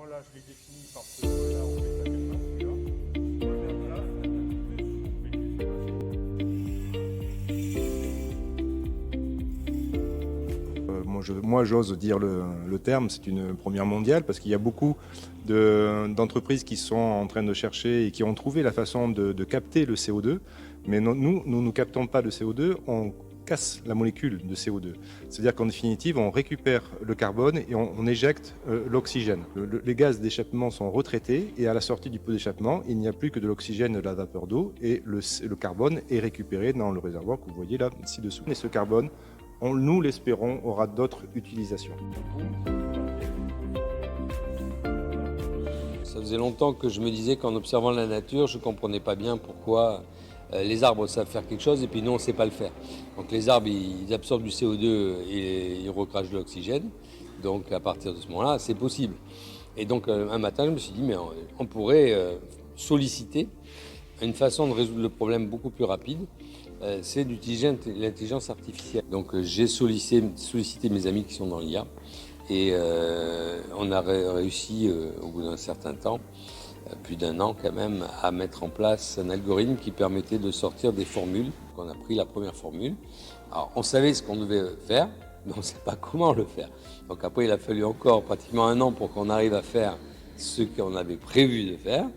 Moi là je l'ai défini par ce là on met la carte celui-là. On va faire de là, Moi, j'ose dire le terme, c'est une première mondiale parce qu'il y a beaucoup d'entreprises qui sont en train de chercher et qui ont trouvé la façon de capter le CO2. Mais nous ne captons pas le CO2, on casse la molécule de CO2. C'est-à-dire qu'en définitive, on récupère le carbone et on éjecte l'oxygène. Les gaz d'échappement sont retraités et à la sortie du pot d'échappement, il n'y a plus que de l'oxygène et de la vapeur d'eau et le carbone est récupéré dans le réservoir que vous voyez là, ci-dessous. Et ce carbone, nous l'espérons, aura d'autres utilisations. Ça faisait longtemps que je me disais qu'en observant la nature, je ne comprenais pas bien pourquoi les arbres savent faire quelque chose et puis nous, on ne sait pas le faire. Donc les arbres, ils absorbent du CO2 et ils recrachent de l'oxygène. Donc à partir de ce moment-là, c'est possible. Et donc un matin, je me suis dit, mais on pourrait solliciter une façon de résoudre le problème beaucoup plus rapide, c'est d'utiliser l'intelligence artificielle. Donc j'ai sollicité mes amis qui sont dans l'IA et on a réussi au bout d'un certain temps, plus d'un an quand même, à mettre en place un algorithme qui permettait de sortir des formules. On a pris la première formule. Alors on savait ce qu'on devait faire, mais on ne sait pas comment le faire. Donc après il a fallu encore pratiquement un an pour qu'on arrive à faire ce qu'on avait prévu de faire.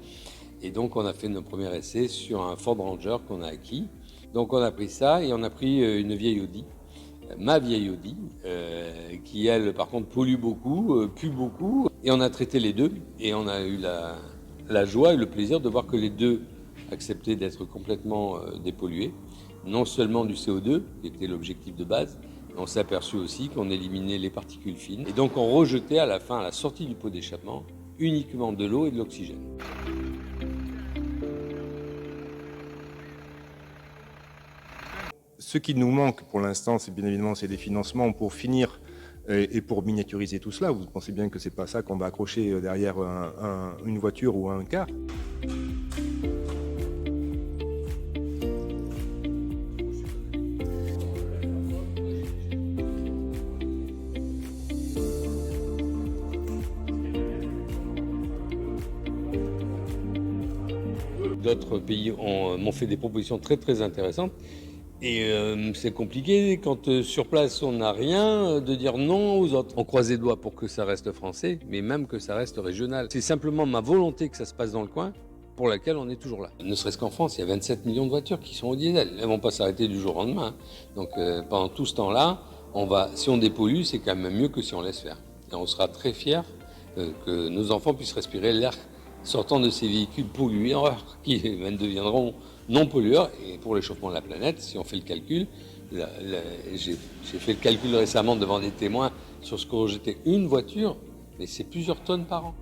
Et donc on a fait notre premier essai sur un Ford Ranger qu'on a acquis. Donc on a pris ça et on a pris une vieille Audi, ma vieille Audi, qui elle par contre pollue beaucoup, pue beaucoup. Et on a traité les deux et on a eu la joie et le plaisir de voir que les deux acceptaient d'être complètement dépollués. Non seulement du CO2, qui était l'objectif de base, mais on s'est aperçu aussi qu'on éliminait les particules fines. Et donc on rejetait à la fin, à la sortie du pot d'échappement, uniquement de l'eau et de l'oxygène. Ce qui nous manque pour l'instant, c'est bien évidemment des financements pour finir et pour miniaturiser tout cela. Vous pensez bien que c'est pas ça qu'on va accrocher derrière une voiture ou un car. D'autres pays m'ont fait des propositions très très intéressantes. Et c'est compliqué quand sur place on n'a rien de dire non aux autres. On croise les doigts pour que ça reste français, mais même que ça reste régional. C'est simplement ma volonté que ça se passe dans le coin pour laquelle on est toujours là. Ne serait-ce qu'en France, il y a 27 millions de voitures qui sont au diesel. Elles ne vont pas s'arrêter du jour au lendemain. Donc pendant tout ce temps-là, si on dépollue, c'est quand même mieux que si on laisse faire. Et on sera très fiers que nos enfants puissent respirer l'air sortant de ces véhicules pollueurs qui deviendront non pollueurs. Et pour l'échauffement de la planète, si on fait le calcul, j'ai fait le calcul récemment devant des témoins sur ce que rejetait une voiture, mais c'est plusieurs tonnes par an.